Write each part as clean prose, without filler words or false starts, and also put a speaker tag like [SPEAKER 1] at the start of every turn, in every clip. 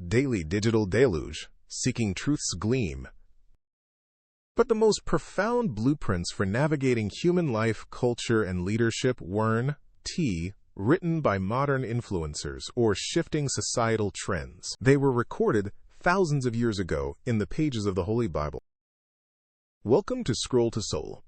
[SPEAKER 1] daily digital deluge, seeking truth's gleam. But the most profound blueprints for navigating human life, culture, and leadership weren't written by modern influencers or shifting societal trends. They were recorded thousands of years ago in the pages of the Holy Bible. Welcome to Scroll to Soul.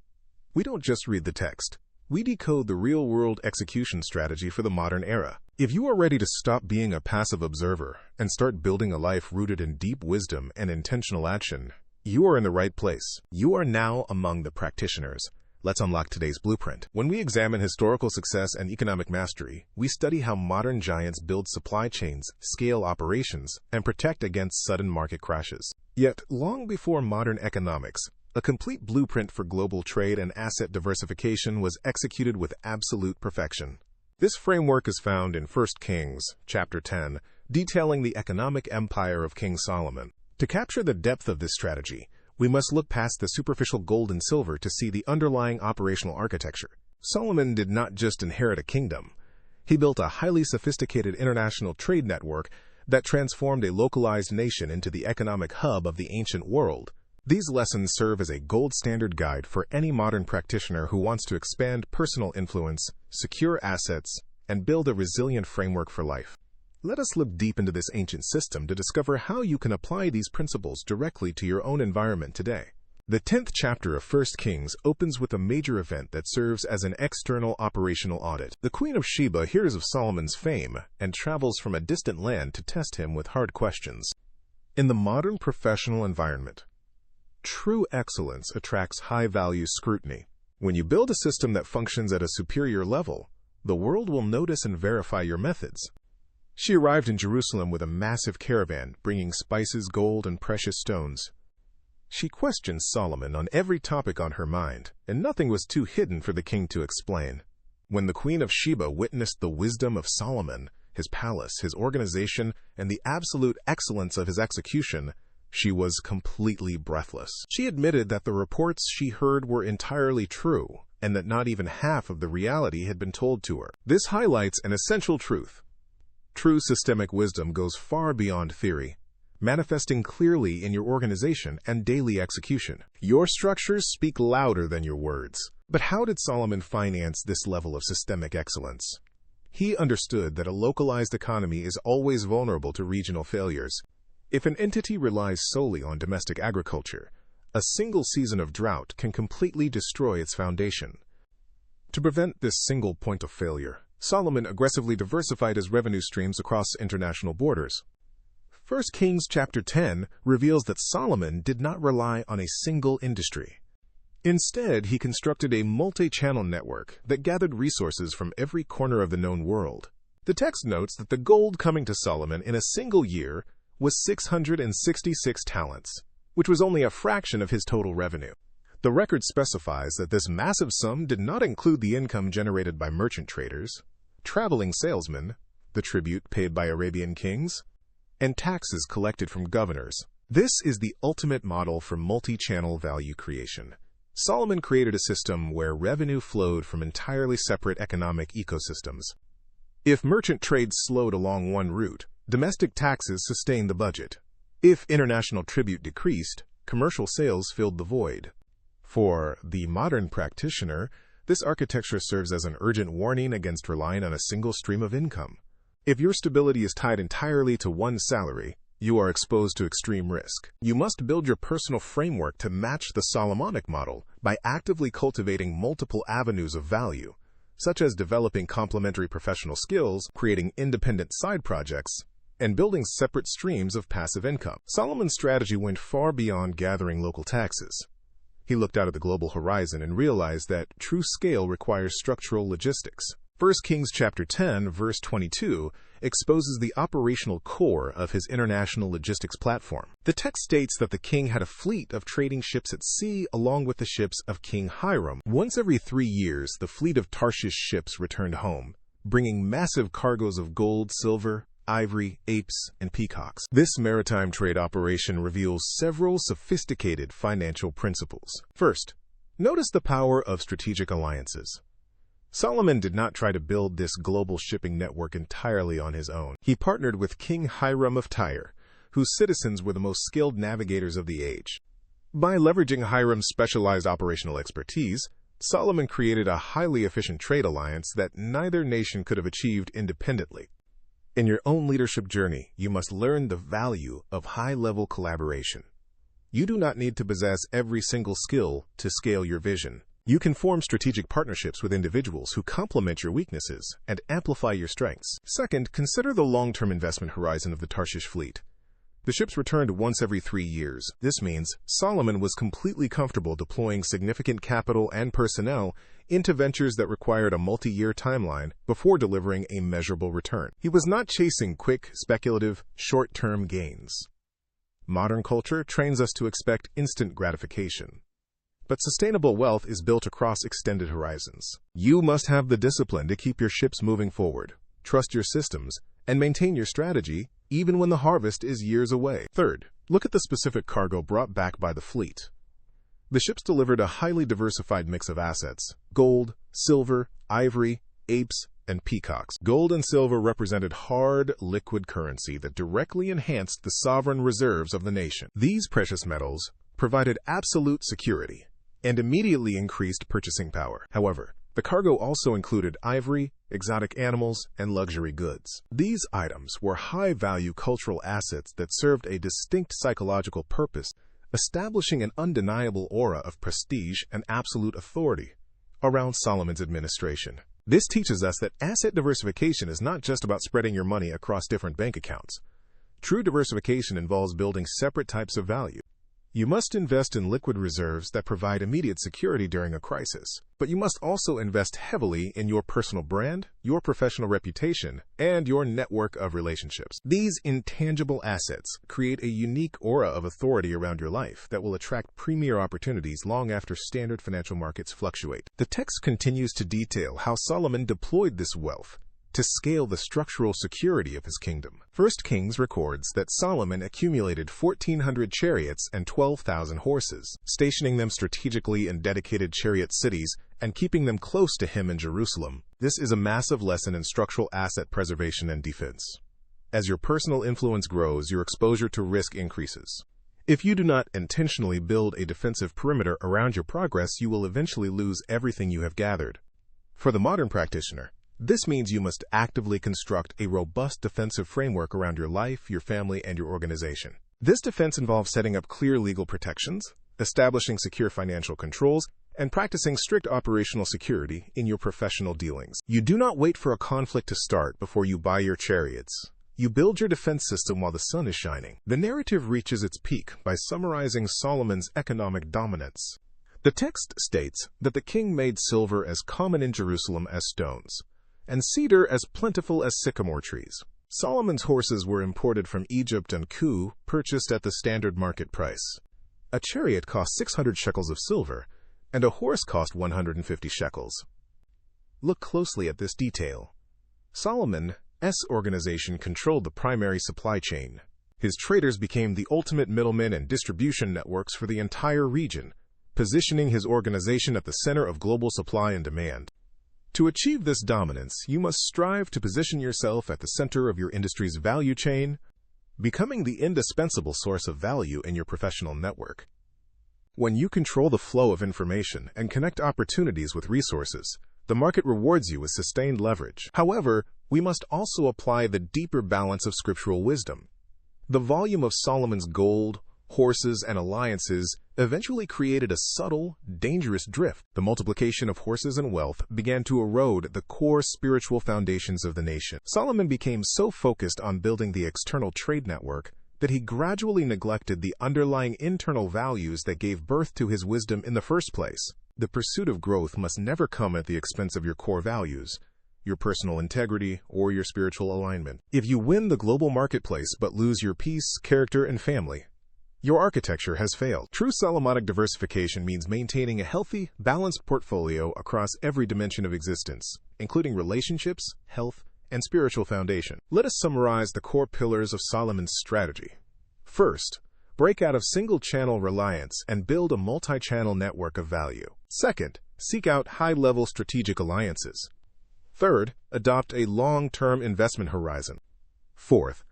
[SPEAKER 1] We don't just read the text. We decode the real-world execution strategy for the modern era. If you are ready to stop being a passive observer and start building a life rooted in deep wisdom and intentional action, you are in the right place. You are now among the practitioners. Let's unlock today's blueprint. When we examine historical success and economic mastery, we study how modern giants build supply chains, scale operations, and protect against sudden market crashes. Yet, long before modern economics, a complete blueprint for global trade and asset diversification was executed with absolute perfection. This framework is found in 1 Kings, chapter 10, detailing the economic empire of King Solomon. To capture the depth of this strategy, we must look past the superficial gold and silver to see the underlying operational architecture. Solomon did not just inherit a kingdom. He built a highly sophisticated international trade network that transformed a localized nation into the economic hub of the ancient world. These lessons serve as a gold standard guide for any modern practitioner who wants to expand personal influence, secure assets, and build a resilient framework for life. Let us look deep into this ancient system to discover how you can apply these principles directly to your own environment today. The 10th chapter of 1 Kings opens with a major event that serves as an external operational audit. The Queen of Sheba hears of Solomon's fame and travels from a distant land to test him with hard questions. In the modern professional environment, true excellence attracts high-value scrutiny. When you build a system that functions at a superior level, the world will notice and verify your methods. She arrived in Jerusalem with a massive caravan, bringing spices, gold, and precious stones. She questioned Solomon on every topic on her mind, and nothing was too hidden for the king to explain. When the Queen of Sheba witnessed the wisdom of Solomon, his palace, his organization, and the absolute excellence of his execution, she was completely breathless. She admitted that the reports she heard were entirely true, and that not even half of the reality had been told to her. This highlights an essential truth. True systemic wisdom goes far beyond theory, manifesting clearly in your organization and daily execution. Your structures speak louder than your words. But how did Solomon finance this level of systemic excellence? He understood that a localized economy is always vulnerable to regional failures. If an entity relies solely on domestic agriculture, a single season of drought can completely destroy its foundation. To prevent this single point of failure, Solomon aggressively diversified his revenue streams across international borders. 1 Kings chapter 10 reveals that Solomon did not rely on a single industry. Instead, he constructed a multi-channel network that gathered resources from every corner of the known world. The text notes that the gold coming to Solomon in a single year was 666 talents, which was only a fraction of his total revenue. The record specifies that this massive sum did not include the income generated by merchant traders, traveling salesmen, the tribute paid by Arabian kings, and taxes collected from governors. This is the ultimate model for multi-channel value creation. Solomon created a system where revenue flowed from entirely separate economic ecosystems. If merchant trade slowed along one route, domestic taxes sustained the budget. If international tribute decreased, commercial sales filled the void. For the modern practitioner, this architecture serves as an urgent warning against relying on a single stream of income. If your stability is tied entirely to one salary, you are exposed to extreme risk. You must build your personal framework to match the Solomonic model by actively cultivating multiple avenues of value, such as developing complementary professional skills, creating independent side projects, and building separate streams of passive income. Solomon's strategy went far beyond gathering local taxes. He looked out at the global horizon and realized that true scale requires structural logistics. 1 Kings chapter 10, verse 22, exposes the operational core of his international logistics platform. The text states that the king had a fleet of trading ships at sea along with the ships of King Hiram. Once every 3 years, the fleet of Tarshish ships returned home, bringing massive cargoes of gold, silver, ivory, apes, and peacocks. This maritime trade operation reveals several sophisticated financial principles. First, notice the power of strategic alliances. Solomon did not try to build this global shipping network entirely on his own. He partnered with King Hiram of Tyre, whose citizens were the most skilled navigators of the age. By leveraging Hiram's specialized operational expertise, Solomon created a highly efficient trade alliance that neither nation could have achieved independently. In your own leadership journey, you must learn the value of high-level collaboration. You do not need to possess every single skill to scale your vision. You can form strategic partnerships with individuals who complement your weaknesses and amplify your strengths. Second, consider the long-term investment horizon of the Tarshish fleet. The ships returned once every 3 years. This means Solomon was completely comfortable deploying significant capital and personnel into ventures that required a multi-year timeline before delivering a measurable return. He was not chasing quick, speculative, short-term gains. Modern culture trains us to expect instant gratification. But sustainable wealth is built across extended horizons. You must have the discipline to keep your ships moving forward, trust your systems, and maintain your strategy even when the harvest is years away. Third, look at the specific cargo brought back by the fleet. The ships delivered a highly diversified mix of assets: gold, silver, ivory, apes, and peacocks. Gold and silver represented hard, liquid currency that directly enhanced the sovereign reserves of the nation. These precious metals provided absolute security and immediately increased purchasing power. However, the cargo also included ivory, exotic animals, and luxury goods. These items were high-value cultural assets that served a distinct psychological purpose, establishing an undeniable aura of prestige and absolute authority around Solomon's administration. This teaches us that asset diversification is not just about spreading your money across different bank accounts. True diversification involves building separate types of value. You must invest in liquid reserves that provide immediate security during a crisis, but you must also invest heavily in your personal brand, your professional reputation, and your network of relationships. These intangible assets create a unique aura of authority around your life that will attract premier opportunities long after standard financial markets fluctuate. The text continues to detail how Solomon deployed this wealth to scale the structural security of his kingdom. 1 Kings records that Solomon accumulated 1,400 chariots and 12,000 horses, stationing them strategically in dedicated chariot cities and keeping them close to him in Jerusalem. This is a massive lesson in structural asset preservation and defense. As your personal influence grows, your exposure to risk increases. If you do not intentionally build a defensive perimeter around your progress, you will eventually lose everything you have gathered. For the modern practitioner, this means you must actively construct a robust defensive framework around your life, your family, and your organization. This defense involves setting up clear legal protections, establishing secure financial controls, and practicing strict operational security in your professional dealings. You do not wait for a conflict to start before you buy your chariots. You build your defense system while the sun is shining. The narrative reaches its peak by summarizing Solomon's economic dominance. The text states that the king made silver as common in Jerusalem as stones, and cedar as plentiful as sycamore trees. Solomon's horses were imported from Egypt and purchased at the standard market price. A chariot cost 600 shekels of silver, and a horse cost 150 shekels. Look closely at this detail. Solomon's organization controlled the primary supply chain. His traders became the ultimate middlemen and distribution networks for the entire region, positioning his organization at the center of global supply and demand. To achieve this dominance, you must strive to position yourself at the center of your industry's value chain, becoming the indispensable source of value in your professional network. When you control the flow of information and connect opportunities with resources, the market rewards you with sustained leverage. However, we must also apply the deeper balance of scriptural wisdom. The volume of Solomon's gold, horses, and alliances eventually created a subtle, dangerous drift. The multiplication of horses and wealth began to erode the core spiritual foundations of the nation. Solomon became so focused on building the external trade network that he gradually neglected the underlying internal values that gave birth to his wisdom in the first place. The pursuit of growth must never come at the expense of your core values, your personal integrity, or your spiritual alignment. If you win the global marketplace but lose your peace, character, and family, your architecture has failed. True Solomonic diversification means maintaining a healthy, balanced portfolio across every dimension of existence, including relationships, health, and spiritual foundation. Let us summarize the core pillars of Solomon's strategy. First, break out of single-channel reliance and build a multi-channel network of value. Second, seek out high-level strategic alliances. Third, adopt a long-term investment horizon. Fourth,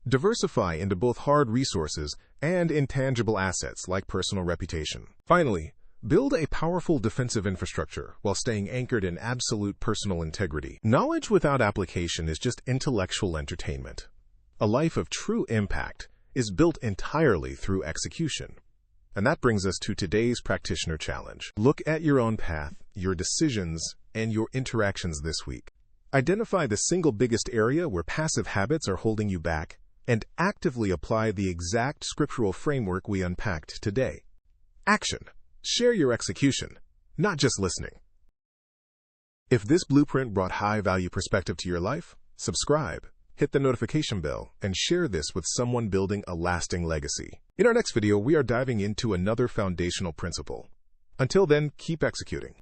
[SPEAKER 1] Diversify into both hard resources and intangible assets like personal reputation. Finally, build a powerful defensive infrastructure while staying anchored in absolute personal integrity. Knowledge without application is just intellectual entertainment. A life of true impact is built entirely through execution. And that brings us to today's practitioner challenge. Look at your own path, your decisions, and your interactions this week. Identify the single biggest area where passive habits are holding you back, and actively apply the exact scriptural framework we unpacked today. Action. Share your execution, not just listening. If this blueprint brought high-value perspective to your life, subscribe, hit the notification bell, and share this with someone building a lasting legacy. In our next video, we are diving into another foundational principle. Until then, keep executing.